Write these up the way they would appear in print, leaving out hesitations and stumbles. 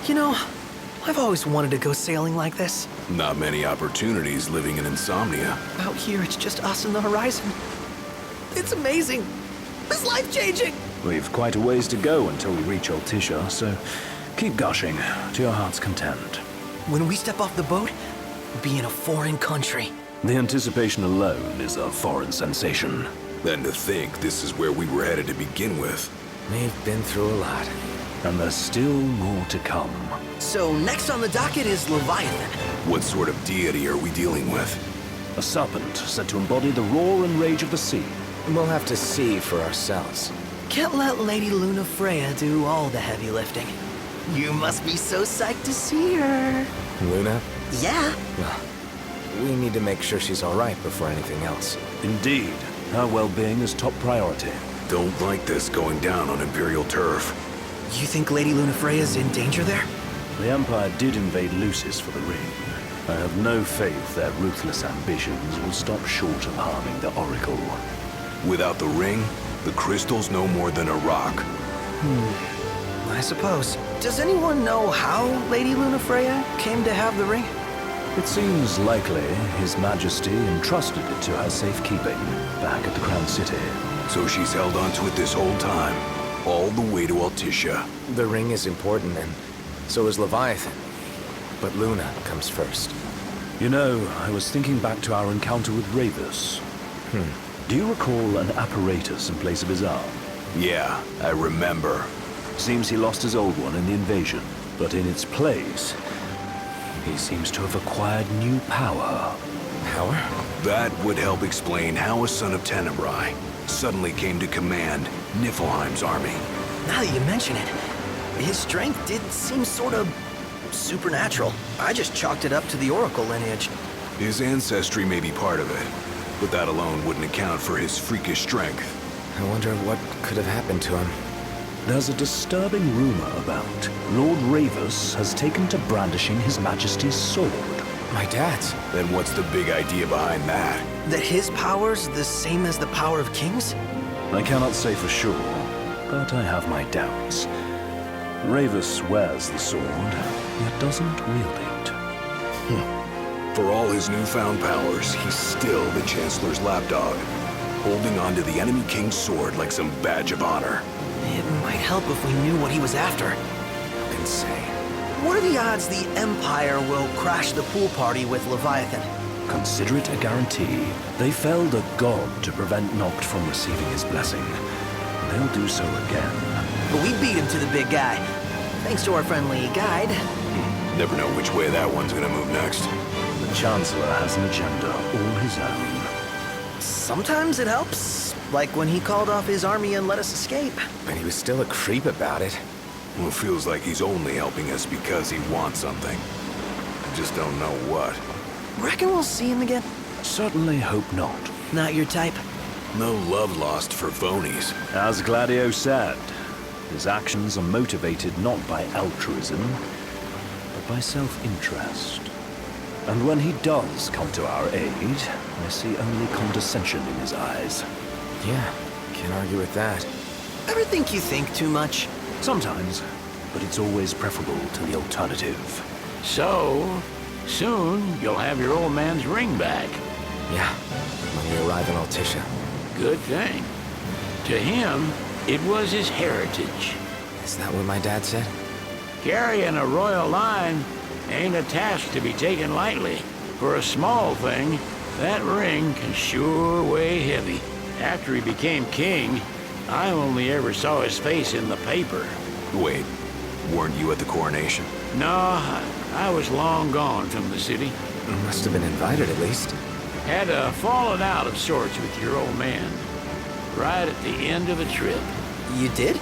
You know, I've always wanted to go sailing like this. Not many opportunities living in Insomnia. Out here, it's just us and the horizon. It's amazing. It's life-changing. We've quite a ways to go until we reach Altissia, so keep gushing to your heart's content. When we step off the boat, we'll be in a foreign country. The anticipation alone is a foreign sensation. Then to think this is where we were headed to begin with. We've been through a lot. And there's still more to come. So next on the docket is Leviathan. What sort of deity are we dealing with? A serpent said to embody the roar and rage of the sea. We'll have to see for ourselves. Can't let Lady Luna Freya do all the heavy lifting. You must be so psyched to see her. Luna? Yeah. Well, we need to make sure she's all right before anything else. Indeed, her well-being is top priority. Don't like this going down on Imperial turf. You think Lady Luna Freya's in danger there? The Empire did invade Lucis for the ring. I have no faith their ruthless ambitions will stop short of harming the Oracle. Without the ring, the crystal's no more than a rock. I suppose. Does anyone know how Lady Luna Freya came to have the ring? It seems likely His Majesty entrusted it to her safekeeping back at the Crown City. So she's held onto it this whole time, all the way to Altissia. The ring is important, and so is Leviathan. But Luna comes first. You know, I was thinking back to our encounter with Ravus. Do you recall an apparatus in place of his arm? Yeah, I remember. Seems he lost his old one in the invasion, but in its place, he seems to have acquired new power. Power? That would help explain how a son of Tenebrae suddenly came to command Niflheim's army. Now that you mention it, his strength did seem sort of supernatural. I just chalked it up to the Oracle lineage. His ancestry may be part of it, but that alone wouldn't account for his freakish strength. I wonder what could have happened to him. There's a disturbing rumor about Lord Ravus has taken to brandishing His Majesty's sword. My dad's. Then what's the big idea behind that? That his power's the same as the power of kings? I cannot say for sure, but I have my doubts. Ravus wears the sword, yet doesn't wield it. For all his newfound powers, he's still the Chancellor's lapdog, holding on to the enemy king's sword like some badge of honor. It might help if we knew what he was after. Who can say? What are the odds the Empire will crash the pool party with Leviathan? Consider it a guarantee. They felled a god to prevent Noct from receiving his blessing. They'll do so again. But we beat him to the big guy, thanks to our friendly guide. Never know which way that one's gonna move next. The Chancellor has an agenda all his own. Sometimes it helps, like when he called off his army and let us escape. But he was still a creep about it. Well, it feels like he's only helping us because he wants something. I just don't know what. Reckon we'll see him again? Certainly hope not. Not your type? No love lost for phonies. As Gladio said, his actions are motivated not by altruism, but by self-interest. And when he does come to our aid, I see only condescension in his eyes. Yeah, can't argue with that. Ever think you think too much? Sometimes, but it's always preferable to the alternative. So, soon you'll have your old man's ring back. Yeah, when we arrive in Altissia. Good thing. To him, it was his heritage. Is that what my dad said? Carrying a royal line ain't a task to be taken lightly. For a small thing, that ring can sure weigh heavy. After he became king, I only ever saw his face in the paper. Wait, weren't you at the coronation? No, I was long gone from the city. Must have been invited at least. Had a falling out of sorts with your old man. Right at the end of the trip. You did?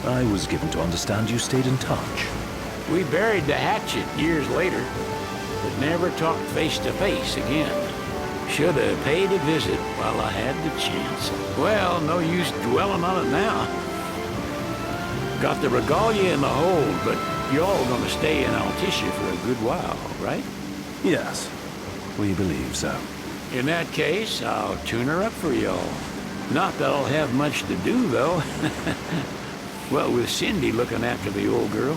I was given to understand you stayed in touch. We buried the hatchet years later, but never talked face to face again. Should have paid a visit while I had the chance. Well, no use dwelling on it now. Got the regalia in the hold, but y'all gonna stay in Altissia for a good while, right? Yes, we believe so. In that case, I'll tune her up for y'all. Not that I'll have much to do, though. Well, with Cindy looking after the old girl.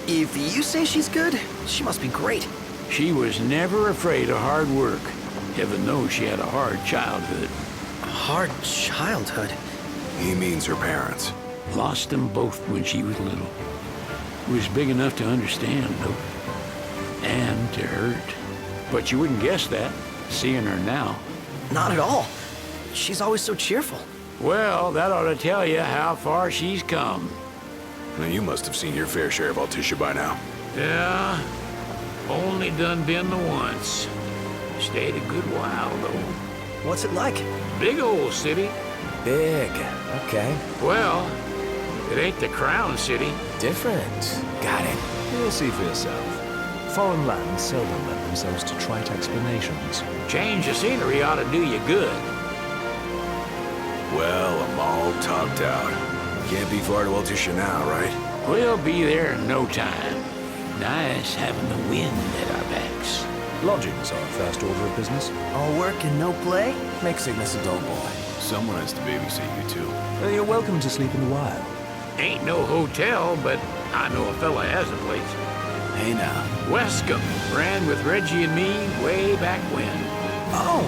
If you say she's good, she must be great. She was never afraid of hard work. Heaven knows she had a hard childhood. A hard childhood. He means her parents. Lost them both when she was little. Was big enough to understand, though. And to hurt. But you wouldn't guess that, seeing her now. Not at all. She's always so cheerful. Well, that ought to tell you how far she's come. Now, you must have seen your fair share of Altissia by now. Yeah, only done been the once. Stayed a good while, though. What's it like? Big old city. Big. Okay. Well, it ain't the crown city. Different. Got it. You'll see for yourself. Foreign lands seldom lend themselves to trite explanations. Change of scenery ought to do you good. Well, I'm all topped out. Can't be far to Altissia now, right? We'll be there in no time. Nice having the wind at our backs. Lodgings are first order of business. All work and no play? Make Cygnus a dull boy. Someone has to babysit you, too. You're welcome to sleep in the wild. Ain't no hotel, but I know a fella has a place. Hey, now. Wescombe ran with Reggie and me way back when. Oh,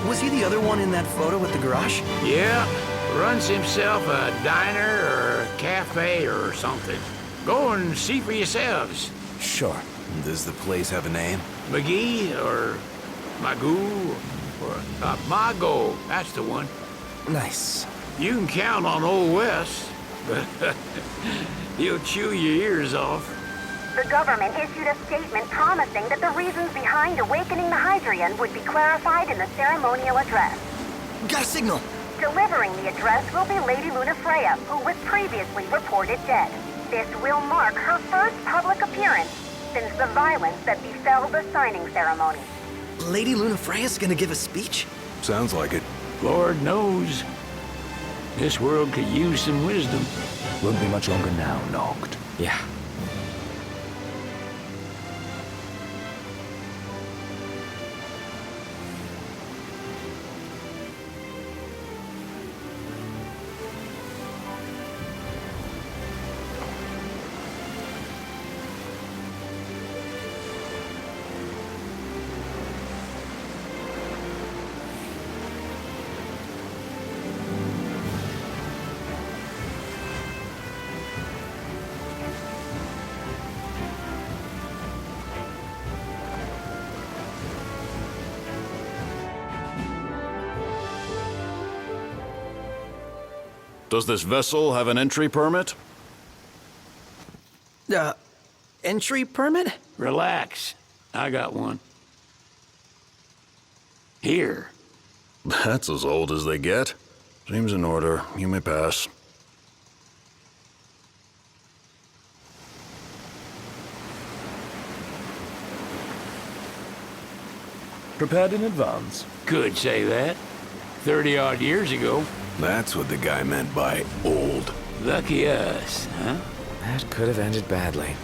was he the other one in that photo at the garage? Yeah, runs himself a diner or a cafe or something. Go and see for yourselves. Sure. Does the place have a name? McGee or Magoo or Mago, that's the one. Nice. You can count on Old Wes, but he'll chew your ears off. The government issued a statement promising that the reasons behind awakening the Hydrian would be clarified in the ceremonial address. Got a signal. Delivering the address will be Lady Lunafreya, who was previously reported dead. This will mark her first public appearance since the violence that befell the signing ceremony. Lady Lunafreya's gonna give a speech? Sounds like it. Lord knows, this world could use some wisdom. Won't be much longer now, Noct. Yeah. Does this vessel have an entry permit? Entry permit? Relax, I got one. Here. That's as old as they get. Seems in order. You may pass. Prepared in advance. Could say that. 30-odd years ago. That's what the guy meant by old. Lucky us, huh? That could have ended badly.